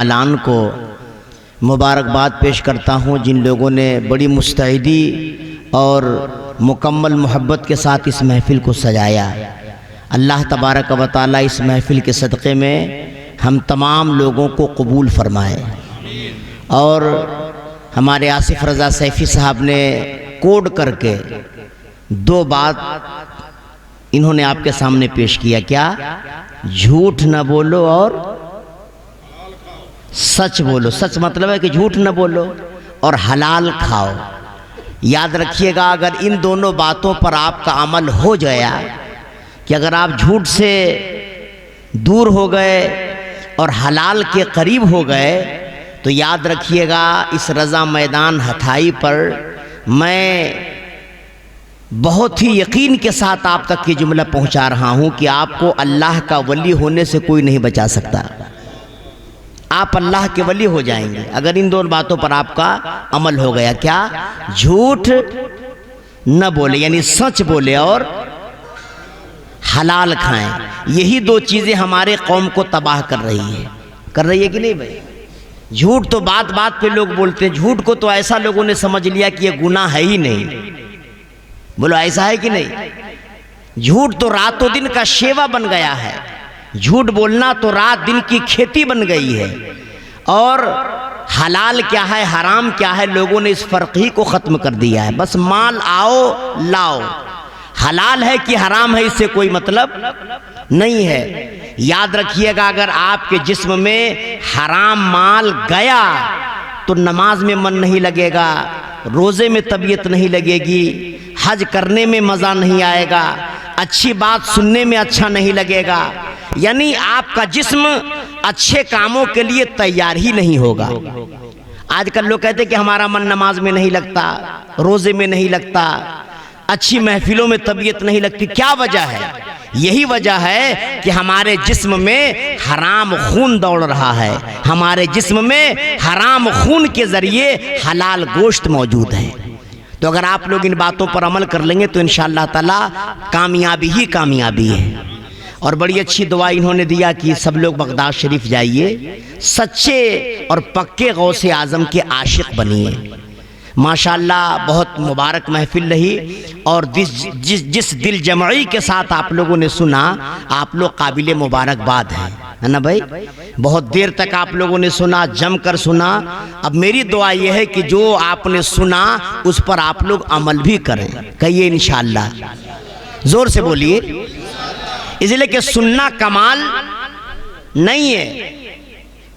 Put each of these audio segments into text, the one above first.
اعلان کو مبارکباد پیش کرتا ہوں جن لوگوں نے بڑی مستعدی اور مکمل محبت کے ساتھ اس محفل کو سجایا۔ اللہ تبارک و تعالی اس محفل کے صدقے میں ہم تمام لوگوں کو قبول فرمائے۔ اور ہمارے آصف رضا سیفی صاحب نے کوڈ کر کے دو بات انہوں نے آپ کے سامنے پیش کیا، کیا؟ جھوٹ نہ بولو اور سچ بولو۔ سچ مطلب ہے کہ جھوٹ نہ بولو اور حلال کھاؤ۔ یاد رکھیے گا، اگر ان دونوں باتوں پر آپ کا عمل ہو جایا کہ اگر آپ جھوٹ سے دور ہو گئے اور حلال کے قریب ہو گئے تو یاد رکھیے گا اس رضا میدان ہتھائی پر میں بہت ہی یقین کے ساتھ آپ تک یہ جملہ پہنچا رہا ہوں کہ آپ کو اللہ کا ولی ہونے سے کوئی نہیں بچا سکتا۔ آپ اللہ کے ولی ہو جائیں گے اگر ان دونوں باتوں پر آپ کا عمل ہو گیا۔ کیا؟ جھوٹ نہ بولے یعنی سچ بولے اور حلال کھائیں۔ یہی دو چیزیں ہمارے قوم کو تباہ کر رہی ہے کہ نہیں بھائی؟ جھوٹ تو بات بات پہ لوگ بولتے ہیں، جھوٹ کو تو ایسا لوگوں نے سمجھ لیا کہ یہ گناہ ہے ہی نہیں۔ بولو ایسا ہے کہ نہیں؟ جھوٹ تو رات و دن کا شیوا بن گیا ہے، جھوٹ بولنا تو رات دن کی کھیتی بن گئی ہے۔ اور حلال کیا ہے حرام کیا ہے لوگوں نے اس فرق ہی کو ختم کر دیا ہے۔ بس مال آؤ لاؤ، حلال ہے کہ حرام ہے اس سے کوئی مطلب نہیں ہے۔ یاد رکھیے گا اگر آپ کے جسم میں حرام مال گیا تو نماز میں من نہیں لگے گا، روزے میں طبیعت نہیں لگے گی، حج کرنے میں مزہ نہیں آئے گا، اچھی بات سننے میں اچھا نہیں لگے گا، یعنی آپ کا جسم اچھے کاموں کے لیے تیار ہی نہیں ہوگا۔ آج کل لوگ کہتے ہیں کہ ہمارا من نماز میں نہیں لگتا، روزے میں نہیں لگتا، اچھی محفلوں میں طبیعت نہیں لگتی۔ کیا وجہ ہے؟ یہی وجہ ہے کہ ہمارے جسم میں حرام خون دوڑ رہا ہے، ہمارے جسم میں حرام خون کے ذریعے حلال گوشت موجود ہے۔ تو اگر آپ لوگ ان باتوں پر عمل کر لیں گے تو انشاءاللہ تعالی کامیابی ہی کامیابی ہے۔ اور بڑی اچھی دعا انہوں نے دیا کہ سب لوگ بغداد شریف جائیے، سچے اور پکے غوث اعظم کے عاشق بنیے۔ ماشاءاللہ بہت مبارک محفل رہی، اور جس دل جمعی کے ساتھ آپ لوگوں نے سنا، آپ لوگ قابل مبارکباد ہیں، ہے نا بھائی؟ بہت دیر تک آپ لوگوں نے سنا، جم کر سنا۔ اب میری دعا یہ ہے کہ جو آپ نے سنا اس پر آپ لوگ عمل بھی کریں۔ کہیے انشاءاللہ، زور سے بولیے۔ اس لیے کہ سننا کمال نہیں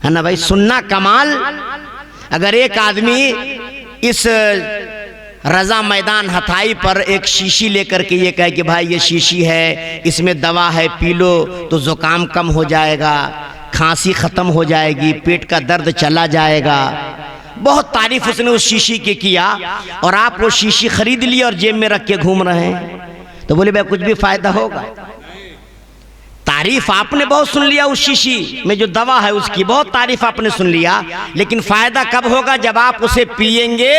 ہے نا بھائی؟ سننا کمال، اگر ایک آدمی اس رضا میدان ہتھائی پر ایک شیشی لے کر کے یہ کہے کہ بھائی یہ شیشی ہے، اس میں دوا ہے، پی لو تو زکام کم ہو جائے گا، کھانسی ختم ہو جائے گی، پیٹ کا درد چلا جائے گا، بہت تعریف اس نے اس شیشی کی کیا، اور آپ وہ شیشی خرید لی اور جیب میں رکھ کے گھوم رہے ہیں، تو بولے بھائی کچھ بھی فائدہ ہوگا؟ تعریف آپ نے بہت سن لیا، اس شیشی میں جو دوا ہے اس کی بہت تعریف آپ نے سن لیا، لیکن فائدہ کب ہوگا؟ جب آپ اسے پئیں گے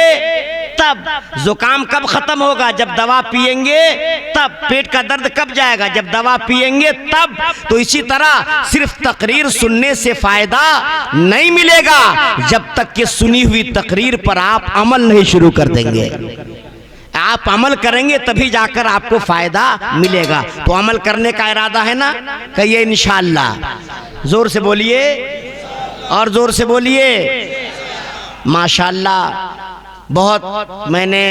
تب۔ زکام کب ختم ہوگا؟ جب دوا پئیں گے تب۔ پیٹ کا درد کب جائے گا؟ جب دوا پئیں گے تب۔ تو اسی طرح صرف تقریر سننے سے فائدہ نہیں ملے گا جب تک کہ سنی ہوئی تقریر پر آپ عمل نہیں شروع کر دیں گے۔ آپ عمل کریں گے تبھی جا کر آپ کو فائدہ ملے گا۔ تو عمل کرنے کا ارادہ ہے نا؟ کہیے انشاءاللہ، زور سے بولیے اور زور سے بولیے۔ ماشاءاللہ بہت میں نے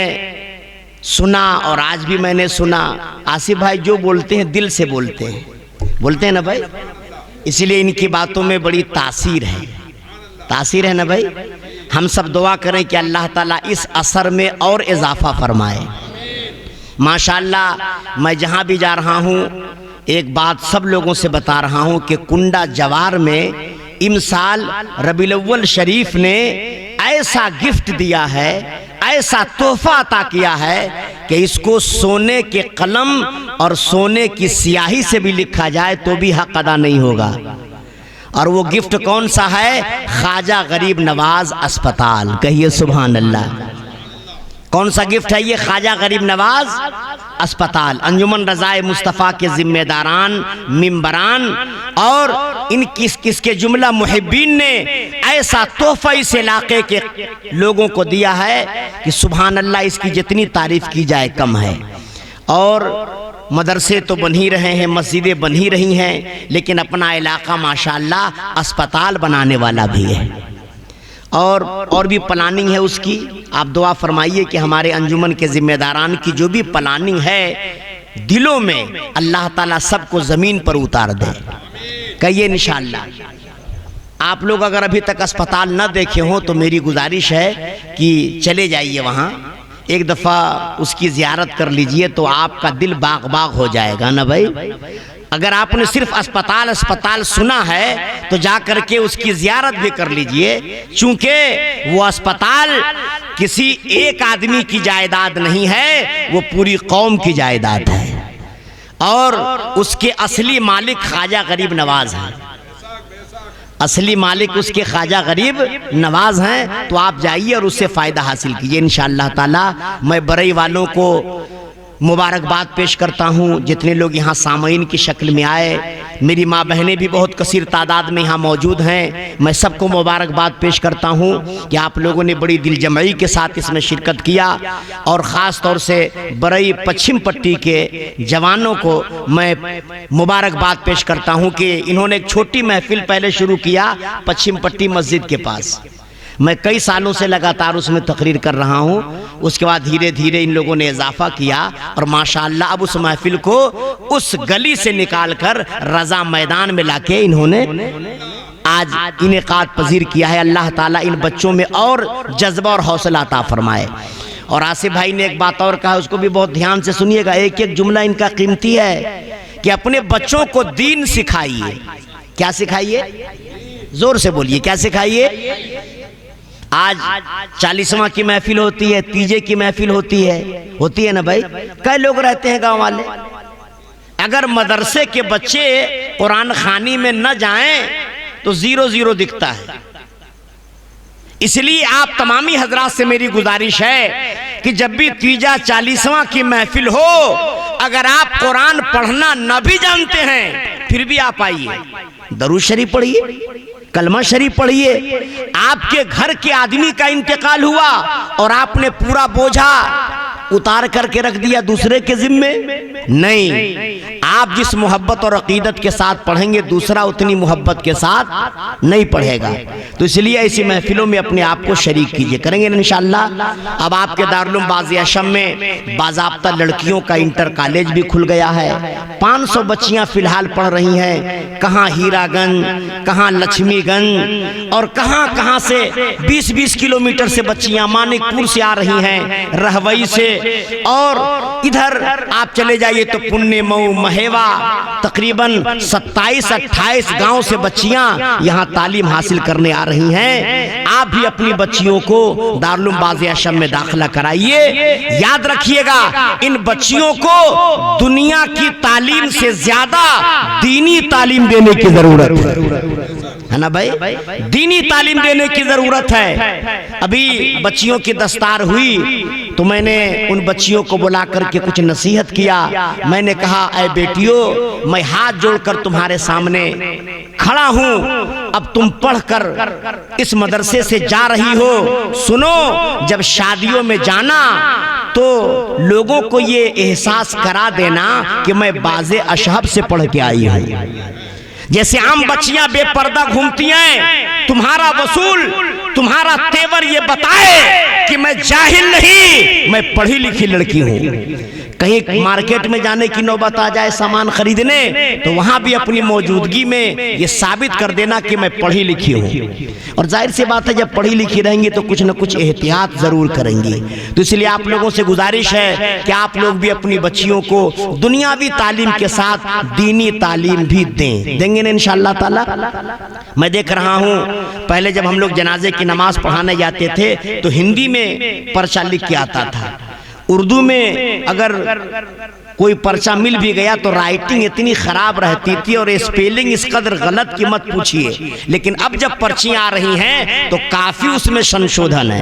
سنا، اور آج بھی میں نے سنا، آصف بھائی جو بولتے ہیں دل سے بولتے ہیں نا بھائی، اسی لیے ان کی باتوں میں بڑی تاثیر ہے نا بھائی۔ ہم سب دعا کریں کہ اللہ تعالیٰ اس اثر میں اور اضافہ فرمائے۔ ماشاءاللہ میں جہاں بھی جا رہا ہوں ایک بات سب لوگوں سے بتا رہا ہوں کہ کنڈا جوار میں امسال ربیع الاول شریف نے ایسا گفٹ دیا ہے، ایسا تحفہ عطا کیا ہے کہ اس کو سونے کے قلم اور سونے کی سیاہی سے بھی لکھا جائے تو بھی حق ادا نہیں ہوگا۔ اور وہ گفٹ کون سا ہے؟ خواجہ غریب نواز اسپتال۔ کہیے سبحان اللہ۔ کون سا گفٹ ہے یہ؟ خواجہ غریب نواز اسپتال، انجمن رضائے مصطفیٰ کے ذمہ داران، ممبران اور ان کس کے جملہ محبین نے ایسا تحفہ اس علاقے کے لوگوں کو دیا ہے کہ سبحان اللہ، اس کی جتنی تعریف کی جائے کم ہے۔ اور مدرسے تو بن ہی رہے ہیں، مسجدیں بن ہی رہی ہیں، لیکن اپنا علاقہ ماشاءاللہ اسپتال بنانے والا بھی ہے، اور بھی پلاننگ ہے اس کی۔ آپ دعا فرمائیے کہ ہمارے انجمن کے ذمہ داران کی جو بھی پلاننگ ہے دلوں میں، اللہ تعالیٰ سب کو زمین پر اتار دے۔ کہیے انشاءاللہ۔ آپ لوگ اگر ابھی تک اسپتال نہ دیکھے ہوں تو میری گزارش ہے کہ چلے جائیے وہاں، ایک دفعہ اس کی زیارت کر لیجئے تو آپ کا دل باغ باغ ہو جائے گا نا بھائی۔ اگر آپ نے صرف اسپتال سنا ہے تو جا کر کے اس کی زیارت بھی کر لیجئے، چونکہ وہ اسپتال کسی ایک آدمی کی جائیداد نہیں ہے، وہ پوری قوم کی جائیداد ہے، اور اس کے اصلی مالک خواجہ غریب نواز ہیں، اصلی مالک اس کے خواجہ غریب نواز ہیں۔ تو آپ جائیے اور اس سے فائدہ حاصل کیجئے انشاءاللہ تعالی۔ میں برئی والوں کو مبارکباد پیش کرتا ہوں، جتنے لوگ یہاں سامعین کی شکل میں آئے، میری ماں بہنیں بھی بہت کثیر تعداد میں یہاں موجود ہیں، میں سب کو مبارکباد پیش کرتا ہوں کہ آپ لوگوں نے بڑی دل جمعی کے ساتھ اس میں شرکت کیا، اور خاص طور سے برئی پچھم پٹی کے جوانوں کو میں مبارکباد پیش کرتا ہوں کہ انہوں نے ایک چھوٹی محفل پہلے شروع کیا پچھم پٹی مسجد کے پاس، میں کئی سالوں سے لگاتار اس میں تقریر کر رہا ہوں، اس کے بعد دھیرے دھیرے ان لوگوں نے اضافہ کیا، اور ماشاءاللہ اب اس محفل کو اس گلی سے نکال کر رضا میدان میں لا کے انہوں نے آج انعقاد پذیر کیا ہے۔ اللہ تعالیٰ ان بچوں میں اور جذبہ اور حوصلہ عطا فرمائے۔ اور آصف بھائی نے ایک بات اور کہا، اس کو بھی بہت دھیان سے سنیے گا، ایک ایک جملہ ان کا قیمتی ہے کہ اپنے بچوں کو دین سکھائیے۔ کیا سکھائیے؟ زور سے بولیے، کیا سکھائیے؟ آج 40واں کی محفل ہوتی ہے، تیجے کی محفل ہوتی ہے نا بھائی، کئی لوگ رہتے ہیں گاؤں والے، اگر مدرسے کے بچے قرآن خوانی میں نہ جائیں تو 0-0 دکھتا ہے۔ اس لیے آپ تمامی حضرات سے میری گزارش ہے کہ جب بھی تیجا 40واں کی محفل ہو، اگر آپ قرآن پڑھنا نہ بھی جانتے ہیں پھر بھی آپ آئیے، درود شریف پڑھیے، کلمہ شریف پڑھیے۔ آپ کے گھر کے آدمی کا انتقال ہوا اور آپ نے پورا بوجھا اتار کر کے رکھ دیا دوسرے کے ذمے؟ نہیں، آپ جس محبت اور عقیدت کے ساتھ پڑھیں گے دوسرا اتنی محبت کے ساتھ نہیں پڑھے گا۔ تو اس لیے ایسی محفلوں میں اپنے آپ کو شریک کیجئے، کریں گے انشاءاللہ۔ اب آپ کے دارالعلوم بازی اشم میں باضابطہ لڑکیوں کا انٹر کالج بھی کھل گیا ہے، 500 بچیاں فی الحال پڑھ رہی ہیں، کہاں ہیرا گنج، کہاں لکشمی گنج، اور کہاں سے 20-20 کلومیٹر سے بچیاں مانک پور سے آ رہی ہیں، رہوئی سے، اور ادھر آپ چلے جائیے تو پنے مئو، مہیوا، تقریباً 27-28 گاؤں سے بچیاں یہاں تعلیم حاصل کرنے آ رہی ہیں۔ آپ بھی اپنی بچیوں کو دارالعلوم بازی اشم میں داخلہ کرائیے۔ یاد رکھیے گا، ان بچیوں کو دنیا کی تعلیم سے زیادہ دینی تعلیم دینے کی ضرورت ہے نا بھائی، دینی تعلیم دینے کی ضرورت ہے۔ ابھی بچیوں کی دستار ہوئی تو میں نے ان بچیوں کو بلا کر کے کچھ نصیحت کیا، میں نے کہا اے بیٹیوں، میں ہاتھ جوڑ کر تمہارے سامنے کھڑا ہوں، اب تم پڑھ کر اس مدرسے سے جا رہی ہو، سنو، جب شادیوں میں جانا تو لوگوں کو یہ احساس کرا دینا کہ میں باز اشہب سے پڑھ کے آئی ہوں۔ جیسے عام بچیاں بے پردہ گھومتی ہیں، تمہارا وصول، تمہارا تیور یہ بتائے کہ میں جاہل نہیں، میں پڑھی لکھی لڑکی ہوں۔ کہیں مارکیٹ میں جانے کی نوبت آ جائے سامان خریدنے تو وہاں بھی اپنی موجودگی میں یہ ثابت کر دینا کہ میں پڑھی لکھی ہوں۔ اور ظاہر سی بات ہے جب پڑھی لکھی رہیں گی تو کچھ نہ کچھ احتیاط ضرور کریں گی۔ تو اس لیے آپ لوگوں سے گزارش ہے کہ آپ لوگ بھی اپنی بچیوں کو دنیاوی تعلیم کے ساتھ دینی تعلیم بھی دیں گے نا انشاءاللہ تعالی۔ میں دیکھ رہا ہوں پہلے جب ہم لوگ جنازے کی نماز پڑھانے جاتے تھے تو ہندی میں پرچہ لکھ کے آتا تھا، اردو میں اگر کوئی پرچہ مل بھی گیا تو رائٹنگ اتنی خراب رہتی تھی اور اسپیلنگ اس قدر غلط کی مت پوچھئے، لیکن اب جب پرچیاں آ رہی ہیں تو کافی اس میں سنشودھن ہے،